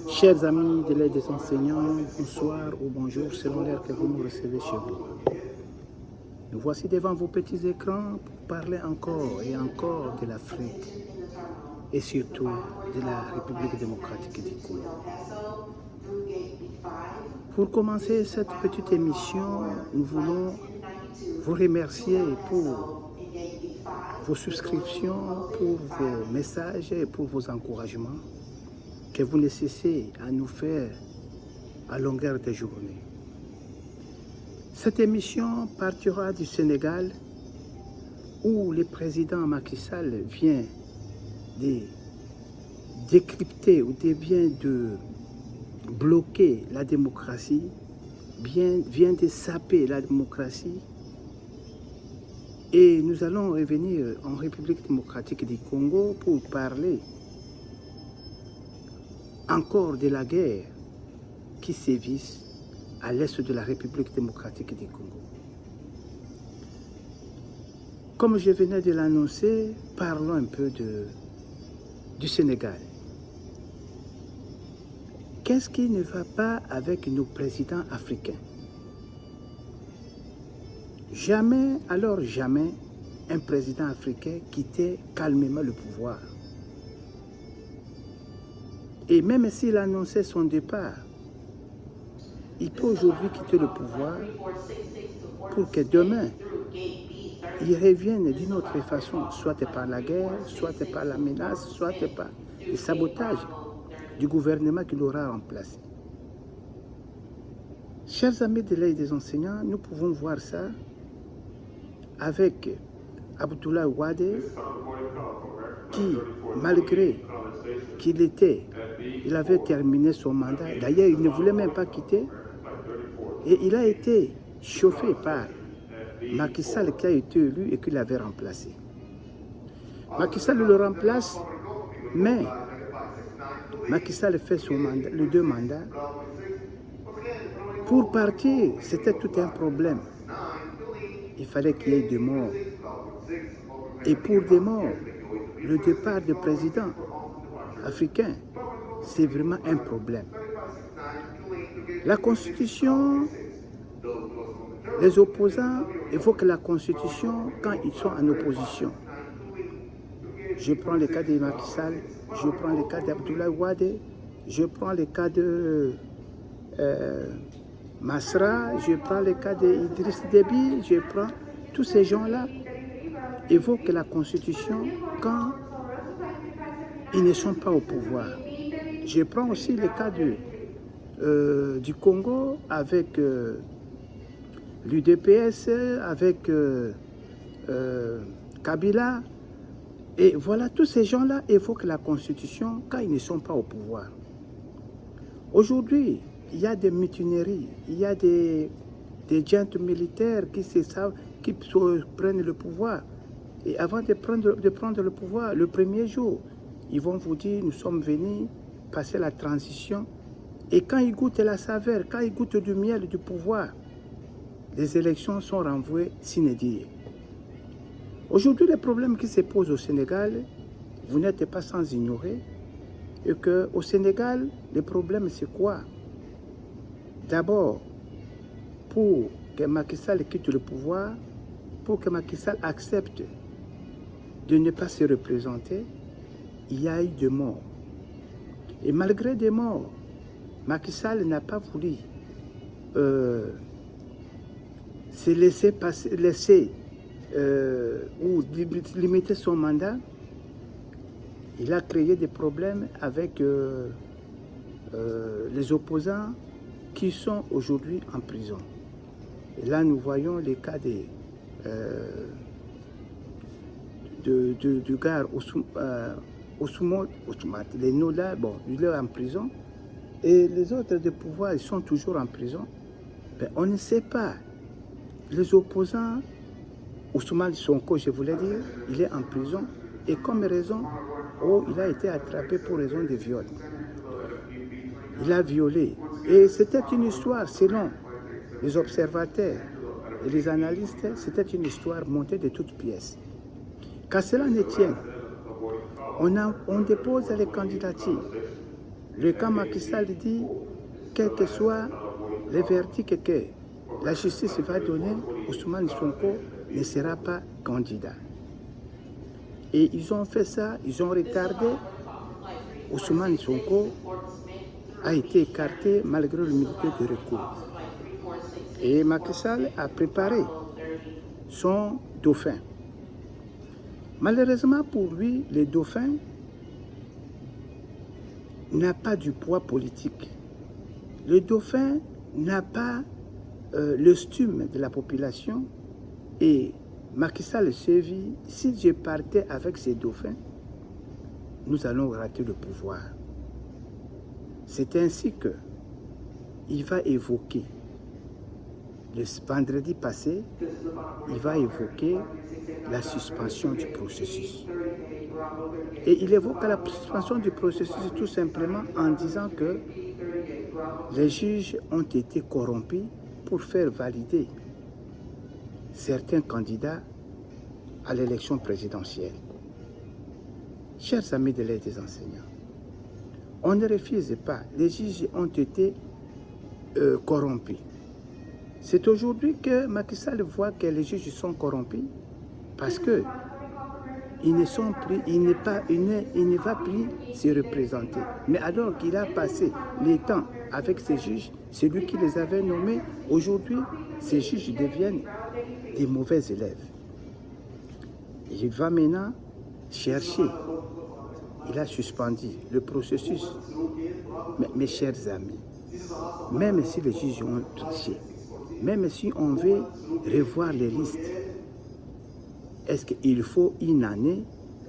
Chers amis de l'aide des enseignants, bonsoir ou bonjour selon l'heure que vous nous recevez chez vous. Nous voici devant vos petits écrans pour parler encore et encore de l'Afrique et surtout de la République démocratique du Congo. Pour commencer cette petite émission, nous voulons vous remercier pour vos souscriptions, pour vos messages et pour vos encouragements que vous ne cessez à nous faire à longueur de journée. Cette émission partira du Sénégal où le président Macky Sall vient de décrypter ou vient de bloquer la démocratie, vient de saper la démocratie. Et nous allons revenir en République démocratique du Congo pour parler encore de la guerre qui sévit à l'est de la République démocratique du Congo. Comme je venais de l'annoncer, parlons un peu du Sénégal. Qu'est-ce qui ne va pas avec nos présidents africains? Jamais, alors jamais, un président africain quittait calmement le pouvoir. Et même s'il annonçait son départ, il peut aujourd'hui quitter le pouvoir pour que demain, il revienne d'une autre façon, soit par la guerre, soit par la menace, soit par le sabotage du gouvernement qu'il aura remplacé. Chers amis de l'aide des enseignants, nous pouvons voir ça avec Abdoulaye Wade, qui, malgré qu'il avait terminé son mandat, d'ailleurs il ne voulait même pas quitter, et il a été chauffé par Macky Sall qui a été élu et qui l'avait remplacé. Macky Sall le remplace, mais Macky Sall fait son mandat, les deux mandats. Pour partir, c'était tout un problème. Il fallait qu'il y ait des morts. Et pour des morts, le départ du président africain, c'est vraiment un problème. La Constitution, les opposants évoquent la Constitution quand ils sont en opposition. Je prends le cas de Macky Sall, je prends le cas d'Abdoulaye Wade, je prends le cas de Masra, je prends le cas d'Idriss Déby, je prends tous ces gens-là évoquent la Constitution quand ils ne sont pas au pouvoir. Je prends aussi le cas du Congo avec l'UDPS, avec Kabila. Et voilà, tous ces gens-là évoquent la Constitution quand ils ne sont pas au pouvoir. Aujourd'hui, il y a des mutineries, il y a des juntes militaires qui prennent le pouvoir. Et avant de prendre le pouvoir, le premier jour, ils vont vous dire, nous sommes venus passer la transition. Et quand ils goûtent la saveur, quand ils goûtent du miel du pouvoir, les élections sont renvoyées sine die. Aujourd'hui, les problèmes qui se posent au Sénégal, vous n'êtes pas sans ignorer, et qu'au Sénégal, le problème c'est quoi? D'abord, pour que Macky Sall quitte le pouvoir, pour que Macky Sall accepte de ne pas se représenter, il y a eu des morts. Et malgré des morts, Macky Sall n'a pas voulu se laisser ou limiter son mandat. Il a créé des problèmes avec les opposants qui sont aujourd'hui en prison. Et là, nous voyons les cas du gars Ousmane, les Nola, bon, il est en prison. Et les autres de pouvoir, ils sont toujours en prison. Ben, on ne sait pas. Les opposants, Ousmane Sonko, je voulais dire, il est en prison. Et comme raison, il a été attrapé pour raison de viol. Il a violé. Et c'était une histoire, selon les observateurs et les analystes, c'était une histoire montée de toutes pièces. Qu'à cela ne tienne, on dépose les candidatures. Le camp Macky Sall dit, quel que soit le verdict que la justice va donner, Ousmane Sonko ne sera pas candidat. Et ils ont fait ça, ils ont retardé. Ousmane Sonko a été écarté malgré le militaire de recours. Et Macky Sall a préparé son dauphin. Malheureusement pour lui, le dauphin n'a pas du poids politique. Le dauphin n'a pas l'estime de la population et Macky Sall se dit, si je partais avec ces dauphins, nous allons rater le pouvoir. C'est ainsi que il va évoquer, le vendredi passé, il va évoquer la suspension du processus. Et il évoque la suspension du processus tout simplement en disant que les juges ont été corrompus pour faire valider certains candidats à l'élection présidentielle. Chers amis de l'aide des enseignants, on ne refuse pas, les juges ont été corrompus. C'est aujourd'hui que Macky Sall voit que les juges sont corrompus parce que il ne va plus se représenter. Mais alors qu'il a passé les temps avec ces juges, c'est lui qui les avait nommés. Aujourd'hui, ces juges deviennent des mauvais élèves. Il va maintenant chercher. Il a suspendu le processus. Mais mes chers amis, même si les juges ont triché, même si on veut revoir les listes, est-ce qu'il faut une année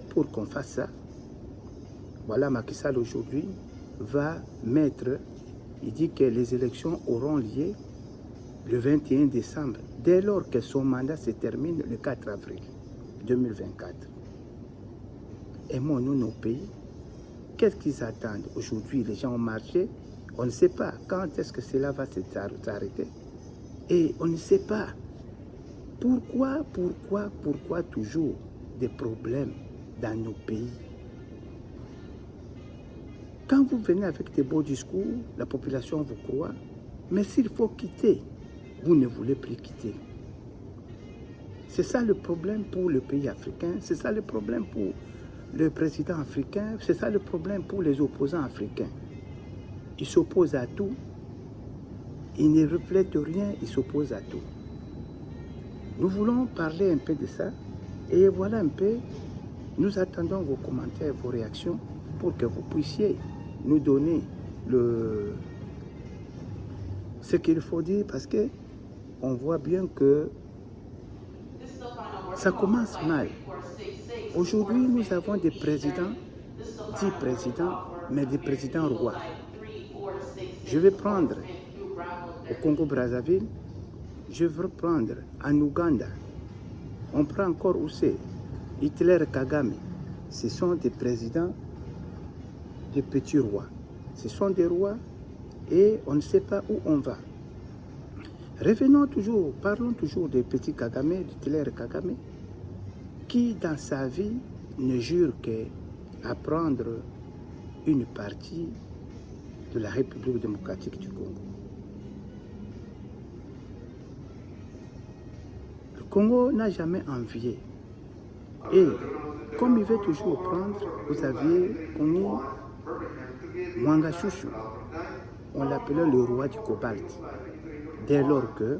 pour qu'on fasse ça? Voilà, Macky Sall aujourd'hui va mettre, il dit que les élections auront lieu le 21 décembre, dès lors que son mandat se termine le 4 avril 2024. Aimons-nous nos pays? Qu'est-ce qu'ils attendent? Aujourd'hui, les gens ont marché. On ne sait pas quand est-ce que cela va s'arrêter. Et on ne sait pas. Pourquoi toujours des problèmes dans nos pays? Quand vous venez avec des beaux discours, la population vous croit. Mais s'il faut quitter, vous ne voulez plus quitter. C'est ça le problème pour le pays africain, c'est ça le problème pour le président africain, c'est ça le problème pour les opposants africains. Ils s'opposent à tout, ils ne reflètent rien, ils s'opposent à tout. Nous voulons parler un peu de ça et voilà un peu, nous attendons vos commentaires, vos réactions pour que vous puissiez nous donner ce qu'il faut dire parce que on voit bien que ça commence mal. Aujourd'hui, nous avons des présidents, dits présidents, mais des présidents rois. Je vais prendre au Congo-Brazzaville, je vais prendre en Ouganda. On prend encore où c'est Hitler, Kagame. Ce sont des présidents de petits rois. Ce sont des rois et on ne sait pas où on va. Revenons toujours, parlons toujours des petits Kagame, d'Hitler Kagame, qui dans sa vie ne jure qu'à prendre une partie de la République démocratique du Congo. Le Congo n'a jamais envié. Et comme il veut toujours prendre, vous aviez connu Mwanga Chouchou. On l'appelait le roi du cobalt. Dès lors que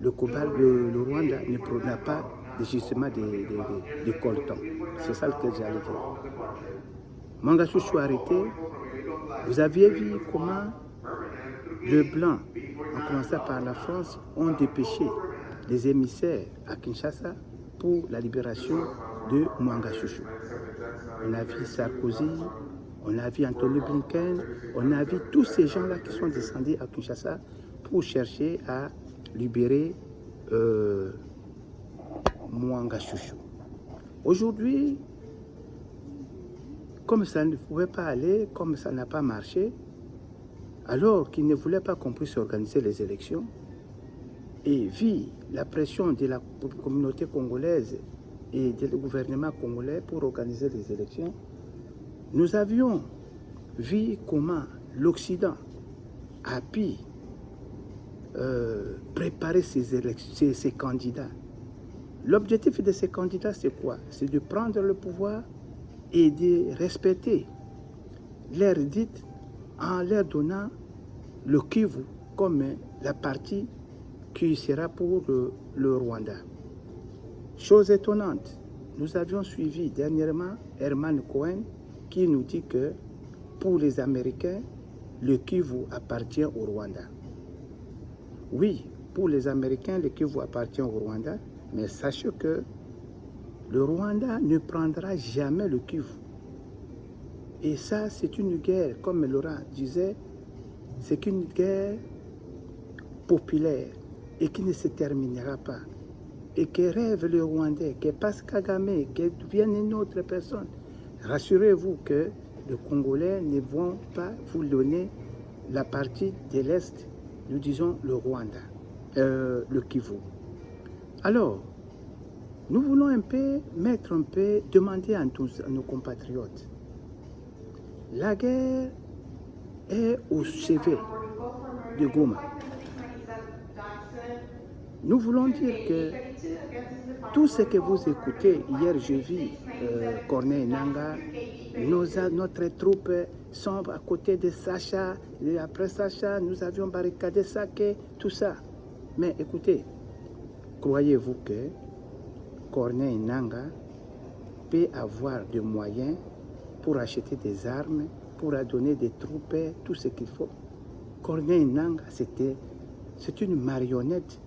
le cobalt, le Rwanda n'a pas de gisement de coltan. C'est ça que j'allais dire. Mwanga Chouchou arrêté. Vous aviez vu comment les Blancs, en commençant par la France, ont dépêché les émissaires à Kinshasa pour la libération de Mwanga Chouchou. On a vu Sarkozy, on a vu Anthony Blinken, on a vu tous ces gens-là qui sont descendus à Kinshasa pour chercher à libérer Mwanga Chouchou. Aujourd'hui, comme ça ne pouvait pas aller, comme ça n'a pas marché, alors qu'il ne voulait pas qu'on puisse organiser les élections, et vu la pression de la communauté congolaise et du gouvernement congolais pour organiser les élections, nous avions vu comment l'Occident a pu préparer ces candidats. L'objectif de ces candidats, c'est quoi? C'est de prendre le pouvoir et de respecter leur dite en leur donnant le Kivu comme la partie qui sera pour le Rwanda. Chose étonnante, nous avions suivi dernièrement Herman Cohen qui nous dit que pour les Américains, le Kivu appartient au Rwanda. Oui, pour les Américains, le Kivu appartient au Rwanda, mais sachez que le Rwanda ne prendra jamais le Kivu. Et ça, c'est une guerre, comme Laurent disait, c'est une guerre populaire et qui ne se terminera pas. Et que rêve le Rwandais, que passe Kagame, que devienne une autre personne. Rassurez-vous que les Congolais ne vont pas vous donner la partie de l'Est, nous disons le Rwanda, le Kivu. Alors, nous voulons demander à tous, à nos compatriotes, la guerre est au chevet de Goma. Nous voulons dire que tout ce que vous écoutez, hier je vis Corneille Nangaa, notre troupe sont à côté de Sacha, et après Sacha, nous avions barricadé Saké, tout ça. Mais écoutez, croyez-vous que Corneille Nangaa peut avoir des moyens pour acheter des armes, pour donner des troupes, tout ce qu'il faut? Corneille Nangaa, c'est une marionnette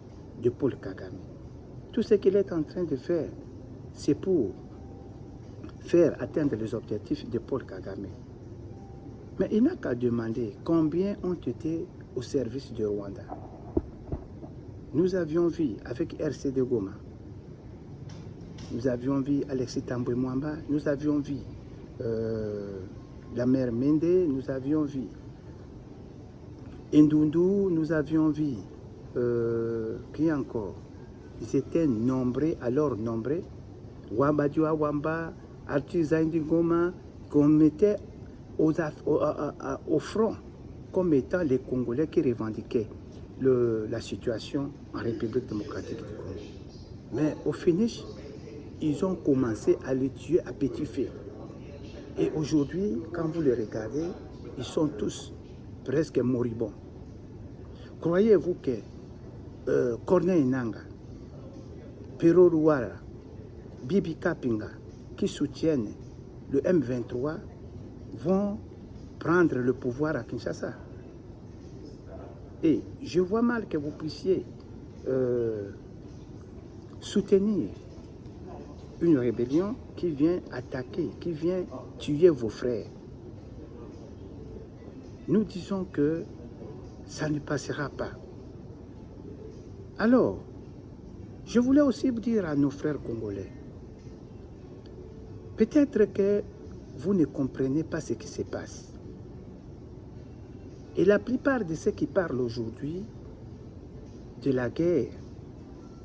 de Paul Kagame. Tout ce qu'il est en train de faire, c'est pour faire atteindre les objectifs de Paul Kagame. Mais il n'a qu'à demander combien ont été au service du Rwanda. Nous avions vu avec RCD Goma, nous avions vu Alexis Tambwe Mwamba, nous avions vu la mère Mende, nous avions vu Ndundu, nous avions vu qui encore? Ils étaient nombreux, alors nombreux. Wamba Diwa Wamba, Arthur Zaindi Goma, qu'on mettait au front comme étant les Congolais qui revendiquaient la situation en République démocratique du Congo. Mais au finish, ils ont commencé à les tuer à petit feu. Et aujourd'hui, quand vous les regardez, ils sont tous presque moribonds. Croyez-vous que Corneille Nangaa, Pero Luara, Bibi Kapinga, qui soutiennent le M23, vont prendre le pouvoir à Kinshasa? Et je vois mal que vous puissiez soutenir une rébellion qui vient attaquer, qui vient tuer vos frères. Nous disons que ça ne passera pas. Alors, je voulais aussi dire à nos frères congolais, peut-être que vous ne comprenez pas ce qui se passe. Et la plupart de ceux qui parlent aujourd'hui de la guerre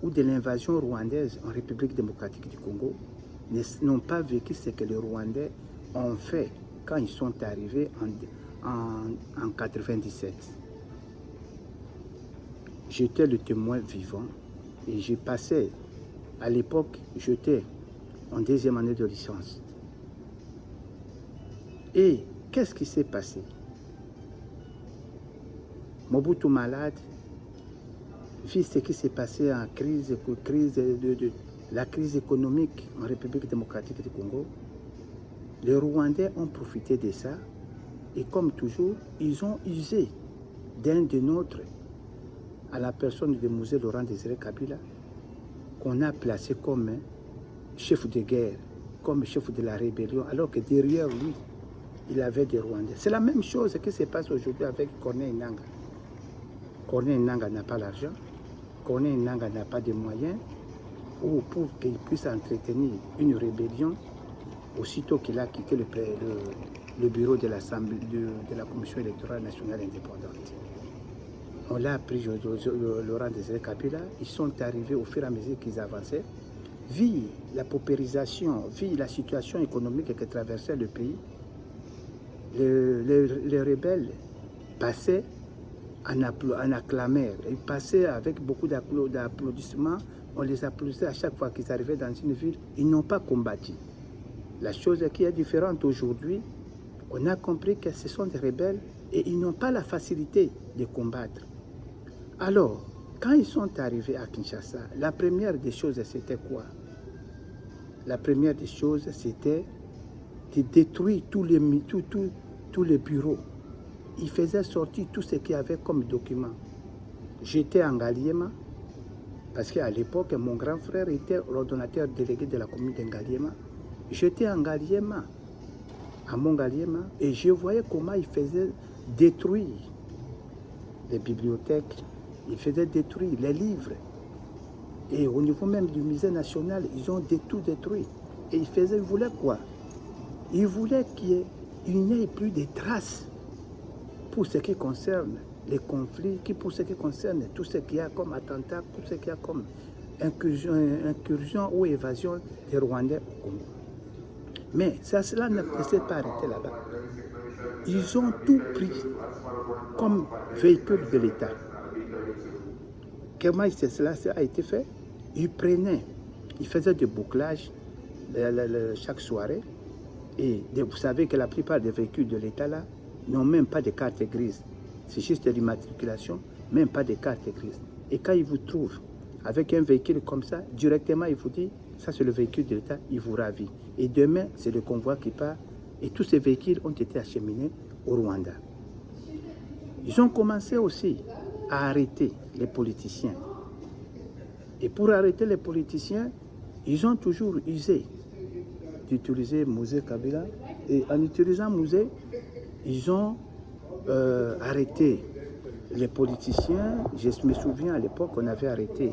ou de l'invasion rwandaise en République démocratique du Congo n'ont pas vécu ce que les Rwandais ont fait quand ils sont arrivés en 1997. J'étais le témoin vivant et j'ai passé, à l'époque, j'étais en deuxième année de licence. Et qu'est-ce qui s'est passé? Mobutu malade, vu ce qui s'est passé en la crise économique en République démocratique du Congo, les Rwandais ont profité de ça et comme toujours, ils ont usé d'un de nôtres à la personne de Mosée Laurent Désiré Kabila qu'on a placé comme chef de guerre, comme chef de la rébellion, alors que derrière lui, il avait des Rwandais. C'est la même chose qui se passe aujourd'hui avec Corneille Nangaa. Corneille Nangaa n'a pas l'argent, Corneille Nangaa n'a pas de moyens, ou pour qu'il puisse entretenir une rébellion, aussitôt qu'il a quitté le bureau de l'Assemblée de la Commission électorale nationale indépendante. On l'a appris, Laurent Désiré Kabila, ils sont arrivés au fur et à mesure qu'ils avançaient, vu la paupérisation, vu la situation économique que traversait le pays, les rebelles passaient en acclamèrent. Ils passaient avec beaucoup d'applaudissements. On les applaudissait à chaque fois qu'ils arrivaient dans une ville. Ils n'ont pas combattu. La chose qui est différente aujourd'hui, on a compris que ce sont des rebelles et ils n'ont pas la facilité de combattre. Alors, quand ils sont arrivés à Kinshasa, la première des choses, c'était quoi? La première des choses, c'était de détruire tous les bureaux. Ils faisaient sortir tout ce qu'il y avait comme document. J'étais en Ngaliema, parce qu'à l'époque, mon grand frère était ordonnateur délégué de la commune de Ngaliema. J'étais en Ngaliema, à Mongaliema, et je voyais comment ils faisaient détruire les bibliothèques, ils faisaient détruire les livres. Et au niveau même du musée national, ils ont tout détruit. Et ils voulaient quoi? Ils voulaient qu'il n'y ait plus de traces pour ce qui concerne les conflits, pour ce qui concerne tout ce qu'il y a comme attentat, tout ce qu'il y a comme incursion ou évasion des Rwandais au Congo. Mais cela ne s'est pas arrêté là-bas. Ils ont tout pris comme véhicule de l'État. Comment cela a été fait? Ils faisaient du bouclage chaque soirée. Et vous savez que la plupart des véhicules de l'État là n'ont même pas de carte grise. C'est juste l'immatriculation, même pas de carte grise. Et quand ils vous trouvent avec un véhicule comme ça, directement ils vous disent, ça c'est le véhicule de l'État, il vous ravit. Et demain, c'est le convoi qui part. Et tous ces véhicules ont été acheminés au Rwanda. Ils ont commencé aussi à arrêter les politiciens. Et pour arrêter les politiciens, ils ont toujours usé d'utiliser Mosé Kabila. Et en utilisant Mosé, ils ont arrêté les politiciens. Je me souviens à l'époque, on avait arrêté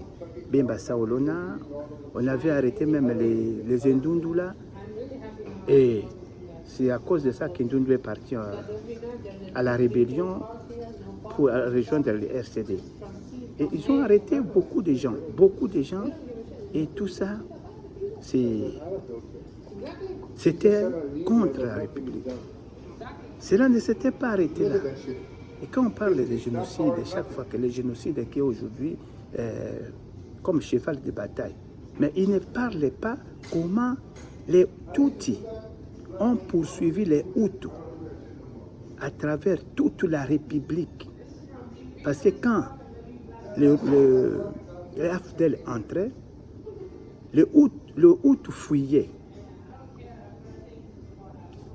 Bemba Saolona, on avait arrêté même les Ndundula. Et c'est à cause de ça qu'Ndundu est parti à la rébellion pour rejoindre le RCD. Et ils ont arrêté beaucoup de gens. Et tout ça, c'était contre la République. Cela ne s'était pas arrêté là. Et quand on parle de génocide, chaque fois que le génocide qui est aujourd'hui comme cheval de bataille, mais il ne parlait pas comment les Tutsis ont poursuivi les Hutus à travers toute la République. Parce que quand les AFDEL entraient, le Hutu fuyait.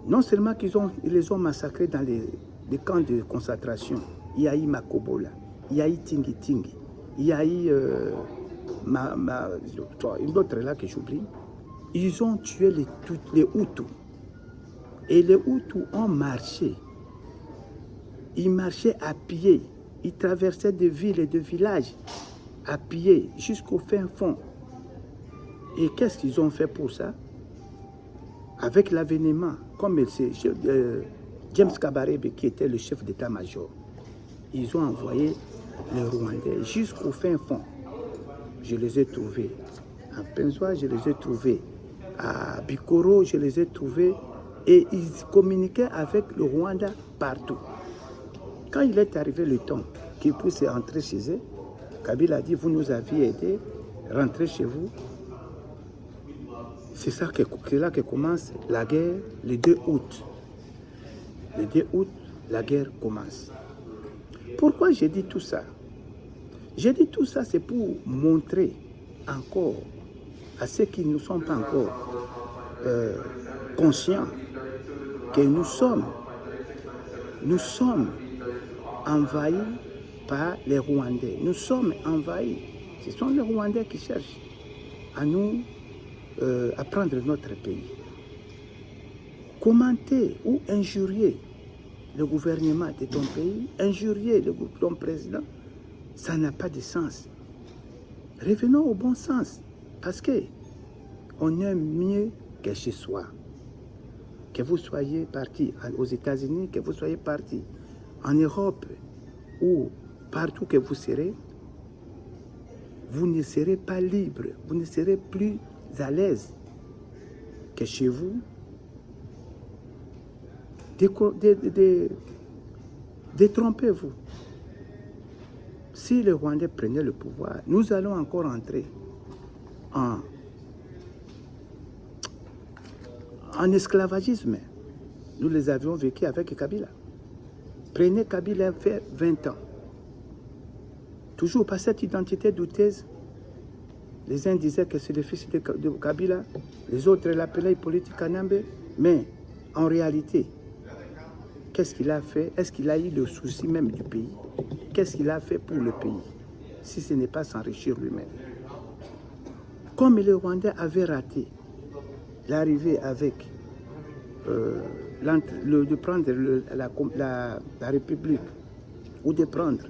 Non seulement ils les ont massacrés dans les camps de concentration, il y a eu Makobola, il y a eu Tingi Tingi, il y a eu une autre là que j'oublie. Ils ont tué les Hutus. Et les Hutus ont marché. Ils marchaient à pied. Ils traversaient des villes et des villages à pied jusqu'au fin fond. Et qu'est-ce qu'ils ont fait pour ça? Avec l'avènement, comme James Kabarebe, qui était le chef d'état-major, ils ont envoyé les Rwandais jusqu'au fin fond. Je les ai trouvés à Penzoa, je les ai trouvés à Bikoro, je les ai trouvés et ils communiquaient avec le Rwanda partout. Quand il est arrivé le temps qu'ils puissent rentrer chez eux, Kabila a dit, vous nous aviez aidés, rentrez chez vous. C'est là que commence la guerre, le 2 août. Le 2 août, la guerre commence. Pourquoi j'ai dit tout ça? J'ai dit tout ça, c'est pour montrer encore à ceux qui ne sont pas encore conscients que nous sommes envahis par les Rwandais. Nous sommes envahis. Ce sont les Rwandais qui cherchent à prendre notre pays. Commenter ou injurier le gouvernement de ton pays, injurier ton président, ça n'a pas de sens. Revenons au bon sens, parce que on aime mieux que chez soi. Que vous soyez parti aux États-Unis, que vous soyez parti en Europe ou partout que vous serez, vous ne serez pas libre, vous ne serez plus à l'aise que chez vous. Détrompez-vous. Si les Rwandais prenaient le pouvoir, nous allons encore entrer en esclavagisme. Nous les avions vécu avec Kabila. Prenez Kabila, fait 20 ans. Toujours pas cette identité douteuse. Les uns disaient que c'est le fils de Kabila, les autres l'appelaient Hippolyte Kanambe, mais en réalité, qu'est-ce qu'il a fait? Est-ce qu'il a eu le souci même du pays? Qu'est-ce qu'il a fait pour le pays, si ce n'est pas s'enrichir lui-même? Comme les Rwandais avaient raté l'arrivée avec de prendre la République ou de prendre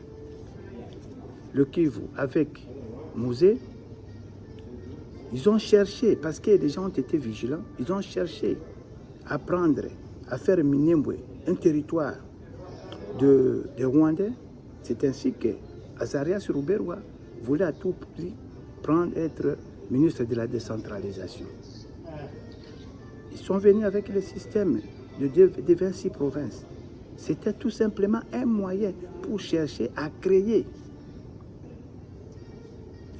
le Kivu avec Mouzé, ils ont cherché, parce que les gens ont été vigilants, ils ont cherché à prendre, à faire Minembwe un territoire des Rwandais. C'est ainsi que Azarias Ruberwa voulait à tout prix être ministre de la décentralisation. Ils sont venus avec le système de 26 provinces. C'était tout simplement un moyen pour chercher à créer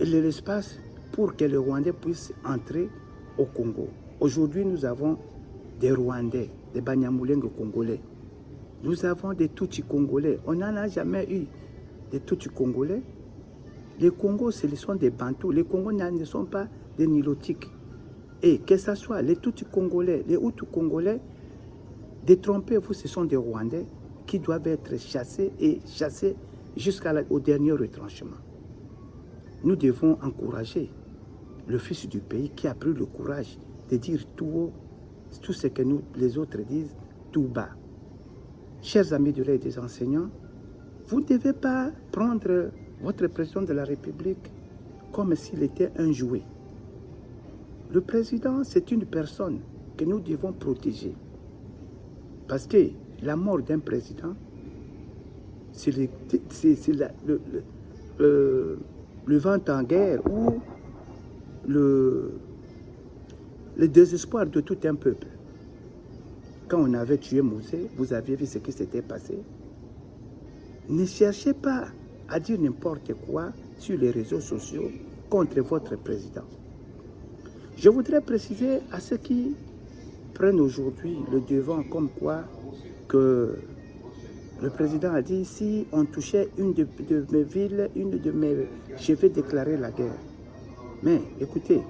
l'espace pour que les Rwandais puissent entrer au Congo. Aujourd'hui, nous avons des Rwandais, des Banyamulenge congolais. Nous avons des Tutsis congolais. On n'en a jamais eu des Tutsis congolais. Les Congos, ce sont des Bantous. Les Congos ne sont pas des Nilotiques. Et que ce soit les Tutsis congolais, les Hutus congolais, détrompez-vous, ce sont des Rwandais qui doivent être chassés jusqu'au dernier retranchement. Nous devons encourager le fils du pays qui a pris le courage de dire tout haut tout ce que les autres disent tout bas. Chers amis de l'aide des enseignants, vous ne devez pas prendre votre président de la République comme s'il était un jouet. Le président, c'est une personne que nous devons protéger. Parce que la mort d'un président, c'est le vent en guerre ou le désespoir de tout un peuple. Quand on avait tué Mouzé, vous aviez vu ce qui s'était passé. Ne cherchez pas à dire n'importe quoi sur les réseaux sociaux contre votre président. Je voudrais préciser à ceux qui prennent aujourd'hui le devant comme quoi que le président a dit si on touchait une de mes villes, je vais déclarer la guerre. Mais écoutez,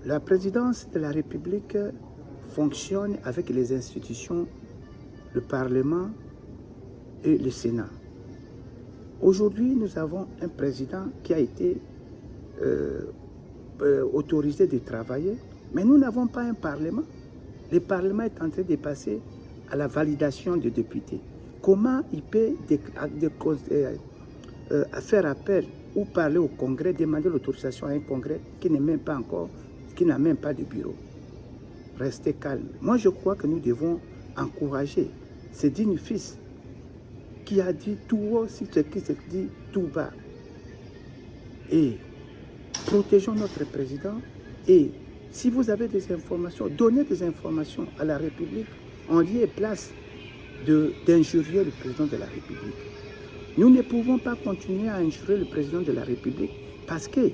la présidence de la République fonctionne avec les institutions, le Parlement et le Sénat. Aujourd'hui, nous avons un président qui a été autorisé de travailler, mais nous n'avons pas un Parlement. Le Parlement est en train de passer à la validation des députés. Comment il peut faire appel ou parler au Congrès, demander l'autorisation à un Congrès qui n'est même pas encore, qui n'a même pas de bureau? Restez calme. Moi, je crois que nous devons encourager ce digne fils qui a dit tout haut ce qui se dit tout bas. Et protégeons notre président. Et si vous avez des informations, donnez des informations à la République en lieu et place d'injurier le président de la République. Nous ne pouvons pas continuer à injurier le président de la République parce que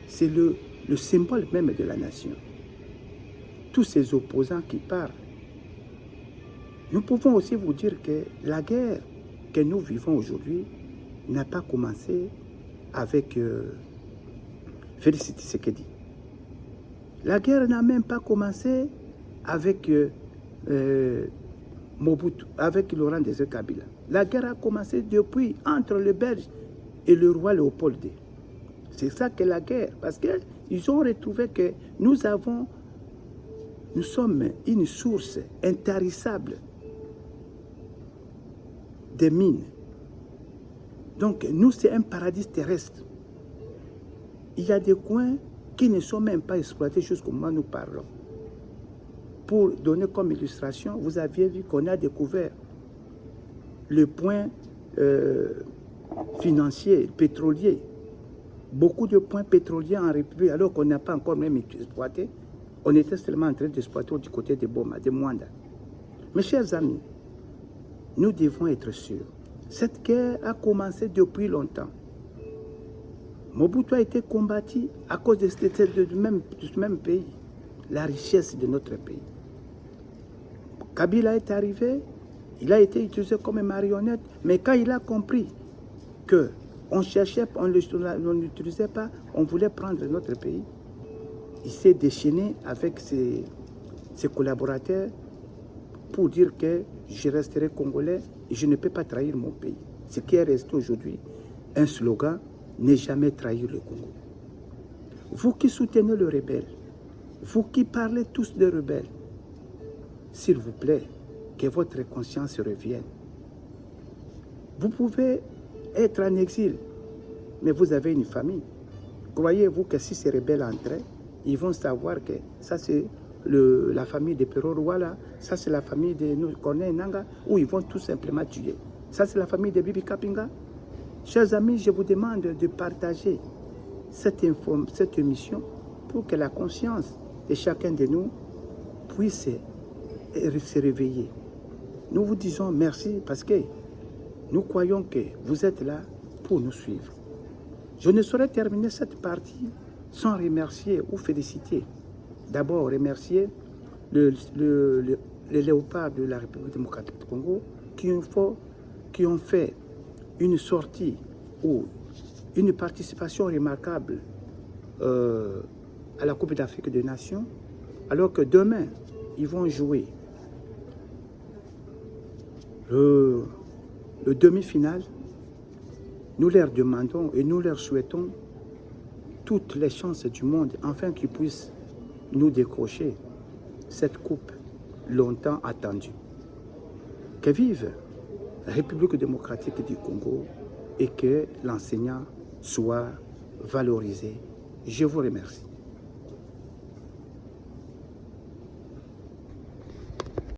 c'est le symbole même de la nation. Tous ces opposants qui parlent. Nous pouvons aussi vous dire que la guerre que nous vivons aujourd'hui n'a pas commencé avec Félix Tshisekedi. La guerre n'a même pas commencé avec Mobutu, avec Laurent Désiré Kabila. La guerre a commencé depuis entre le Belge et le roi Léopold II. C'est ça que la guerre, parce qu'ils ont retrouvé que nous sommes une source intarissable des mines. Donc, nous, c'est un paradis terrestre. Il y a des coins qui ne sont même pas exploités jusqu'au moment où nous parlons. Pour donner comme illustration, vous aviez vu qu'on a découvert le point financier, pétrolier. Beaucoup de points pétroliers en République, alors qu'on n'a pas encore même exploité. On était seulement en train d'exploiter du côté de Boma, de Mwanda. Mes chers amis, nous devons être sûrs. Cette guerre a commencé depuis longtemps. Mobutu a été combattu à cause de ce même pays, la richesse de notre pays. Kabila est arrivé, il a été utilisé comme une marionnette, mais quand il a compris qu'on cherchait, on ne l'utilisait pas, on voulait prendre notre pays, il s'est déchaîné avec ses collaborateurs pour dire que je resterai congolais et je ne peux pas trahir mon pays. Ce qui est resté aujourd'hui un slogan, ne jamais trahir le Congo. Vous qui soutenez le rebelle, vous qui parlez tous de rebelles, s'il vous plaît, que votre conscience revienne. Vous pouvez être en exil, mais vous avez une famille. Croyez-vous que si ces rebelles entraient, ils vont savoir que ça c'est la famille de Pero Rwala, ça c'est la famille de Corneille Nanga, ou ils vont tout simplement tuer. Ça c'est la famille de Bibi Kapinga. Chers amis, je vous demande de partager cette émission pour que la conscience de chacun de nous puisse se réveiller. Nous vous disons merci parce que nous croyons que vous êtes là pour nous suivre. Je ne saurais terminer cette partie sans remercier ou féliciter. D'abord, remercier le léopard de la République démocratique du Congo qui ont fait une sortie ou une participation remarquable à la Coupe d'Afrique des Nations, alors que demain, ils vont jouer le demi-finale. Nous leur demandons et nous leur souhaitons toutes les chances du monde afin qu'ils puissent nous décrocher cette coupe longtemps attendue. Que vive la République démocratique du Congo et que l'enseignant soit valorisé. Je vous remercie.